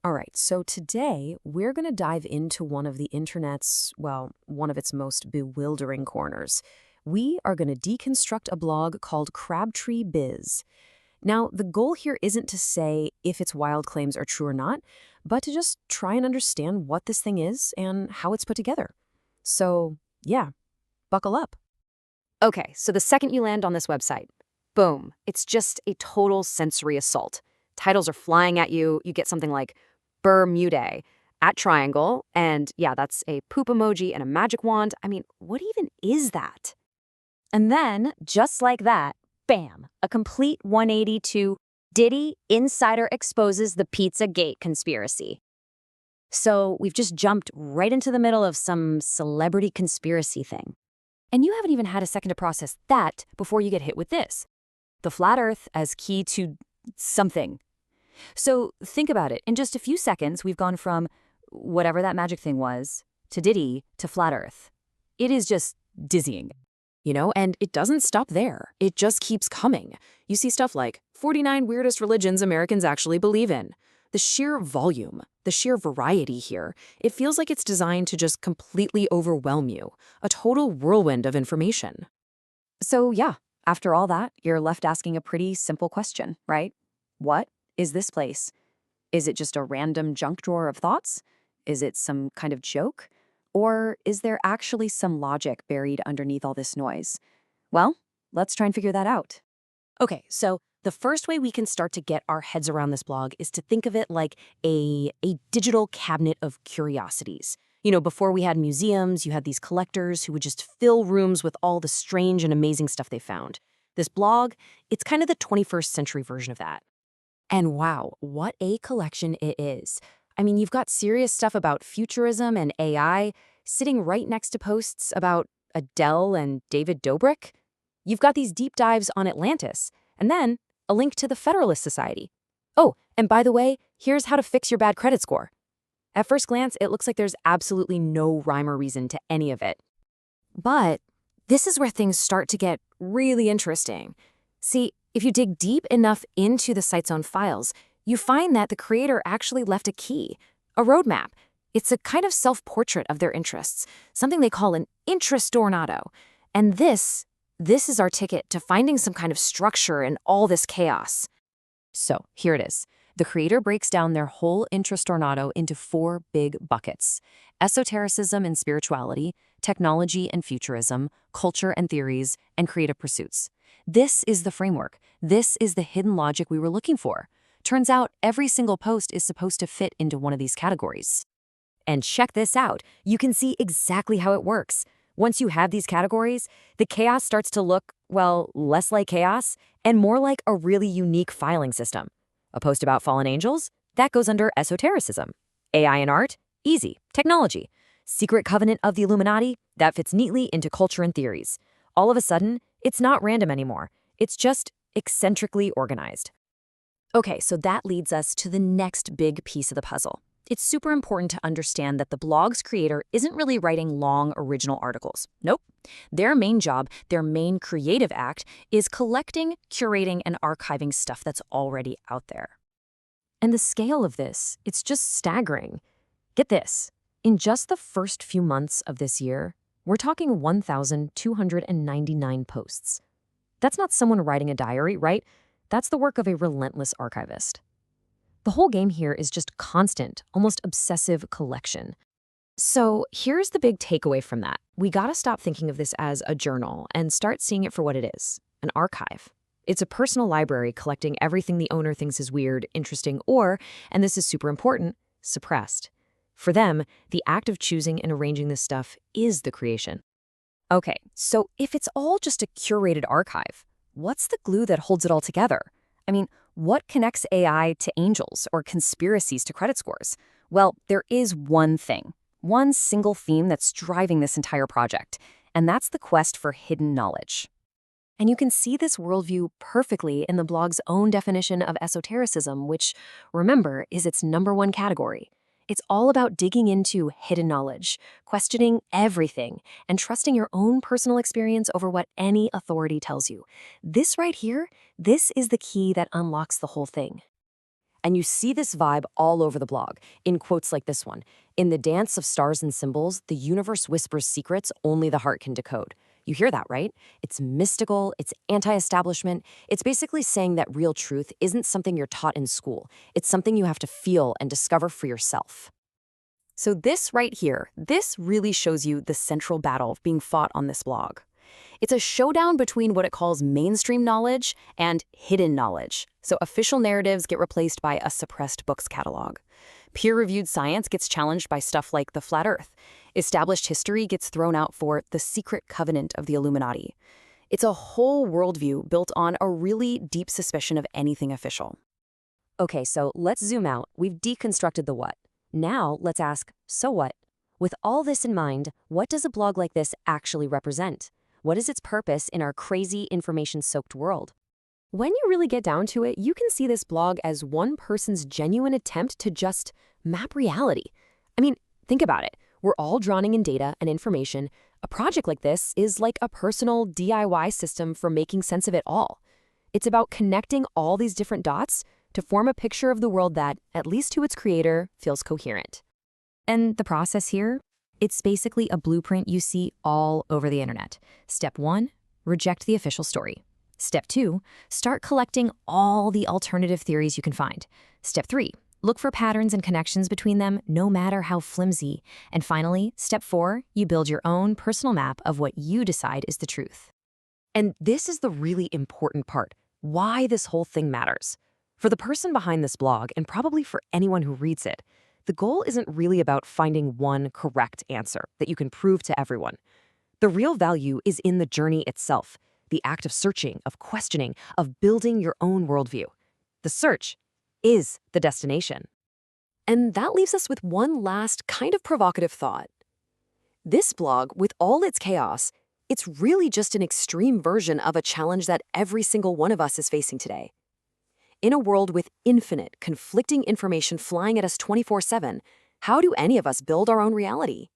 All right, so today we're going to dive into one of the internet's, well, one of its most bewildering corners. We are going to deconstruct a blog called CRABTREEÚBiz. Now, the goal here isn't to say if its wild claims are true or not, but to just try and understand what this thing is and how it's put together. So, yeah, buckle up. Okay, so the second you land on this website, boom, it's just a total sensory assault. Titles are flying at you. You get something like Bermudae at triangle, and yeah, that's a poop emoji and a magic wand. I mean, what even is that? And then, just like that, bam, a complete 180 to Diddy Insider exposes the Pizzagate conspiracy. So we've just jumped right into the middle of some celebrity conspiracy thing. And you haven't even had a second to process that before you get hit with this. The flat earth as key to something. So think about it. In just a few seconds, we've gone from whatever that magic thing was to Diddy to flat earth. It is just dizzying. And it doesn't stop there. It just keeps coming. You see stuff like 49 weirdest religions Americans actually believe in. The sheer volume, the sheer variety here, it feels like it's designed to just completely overwhelm you. A total whirlwind of information. So yeah, after all that, you're left asking a pretty simple question, right? What is this place? Is it just a random junk drawer of thoughts? Is it some kind of joke? Or is there actually some logic buried underneath all this noise? Well, let's try and figure that out. Okay, so the first way we can start to get our heads around this blog is to think of it like a digital cabinet of curiosities. Before we had museums, you had these collectors who would just fill rooms with all the strange and amazing stuff they found. This blog, it's kind of the 21st century version of that. And wow, what a collection it is. I mean, you've got serious stuff about futurism and AI sitting right next to posts about Adele and David Dobrik. You've got these deep dives on Atlantis, and then a link to the Federalist Society. Oh, and by the way, here's how to fix your bad credit score. At first glance, it looks like there's absolutely no rhyme or reason to any of it. But this is where things start to get really interesting. See, if you dig deep enough into the site's own files, you find that the creator actually left a key, a roadmap. It's a kind of self-portrait of their interests, something they call an interestornado. And this is our ticket to finding some kind of structure in all this chaos. So here it is. The creator breaks down their whole interestornado into 4 big buckets: esotericism and spirituality, technology and futurism, culture and theories, and creative pursuits. This is the framework. This is the hidden logic we were looking for. Turns out every single post is supposed to fit into one of these categories. And check this out. You can see exactly how it works. Once you have these categories, the chaos starts to look, well, less like chaos and more like a really unique filing system. A post about fallen angels? That goes under esotericism. AI and art? Easy. Technology. Secret covenant of the Illuminati? That fits neatly into culture and theories. All of a sudden, it's not random anymore. It's just eccentrically organized. Okay, so that leads us to the next big piece of the puzzle. It's super important to understand that the blog's creator isn't really writing long original articles. Nope. Their main job, their main creative act, is collecting, curating, and archiving stuff that's already out there. And the scale of this, it's just staggering. Get this. In just the first few months of this year, we're talking 1,299 posts. That's not someone writing a diary, right? That's the work of a relentless archivist. The whole game here is just constant, almost obsessive collection. So here's the big takeaway from that. We gotta stop thinking of this as a journal and start seeing it for what it is, an archive. It's a personal library collecting everything the owner thinks is weird, interesting, or, and this is super important, suppressed. For them, the act of choosing and arranging this stuff is the creation. Okay, so if it's all just a curated archive, what's the glue that holds it all together? I mean, what connects AI to angels or conspiracies to credit scores? Well, there is one thing, one single theme that's driving this entire project, and that's the quest for hidden knowledge. And you can see this worldview perfectly in the blog's own definition of esotericism, which, remember, is its #1 category. It's all about digging into hidden knowledge, questioning everything, and trusting your own personal experience over what any authority tells you. This right here, this is the key that unlocks the whole thing. And you see this vibe all over the blog, in quotes like this one. In the dance of stars and symbols, the universe whispers secrets only the heart can decode. You hear that, right? It's mystical, it's anti-establishment. It's basically saying that real truth isn't something you're taught in school. It's something you have to feel and discover for yourself. So this right here, this really shows you the central battle being fought on this blog. It's a showdown between what it calls mainstream knowledge and hidden knowledge. So official narratives get replaced by a suppressed books catalog. Peer-reviewed science gets challenged by stuff like the flat Earth. Established history gets thrown out for the secret covenant of the Illuminati. It's a whole worldview built on a really deep suspicion of anything official. Okay, so let's zoom out. We've deconstructed the what. Now let's ask, so what? With all this in mind, what does a blog like this actually represent? What is its purpose in our crazy, information-soaked world? When you really get down to it, you can see this blog as one person's genuine attempt to just map reality. I mean, think about it. We're all drowning in data and information. A project like this is like a personal DIY system for making sense of it all. It's about connecting all these different dots to form a picture of the world that, at least to its creator, feels coherent. And the process here? It's basically a blueprint you see all over the internet. Step 1, reject the official story. Step 2, start collecting all the alternative theories you can find. Step 3, look for patterns and connections between them, no matter how flimsy. And finally, step 4, you build your own personal map of what you decide is the truth. And this is the really important part, why this whole thing matters. For the person behind this blog, and probably for anyone who reads it, the goal isn't really about finding one correct answer that you can prove to everyone. The real value is in the journey itself, the act of searching, of questioning, of building your own worldview. The search is the destination. And that leaves us with one last kind of provocative thought. This blog, with all its chaos, it's really just an extreme version of a challenge that every single one of us is facing today. In a world with infinite, conflicting information flying at us 24/7, how do any of us build our own reality?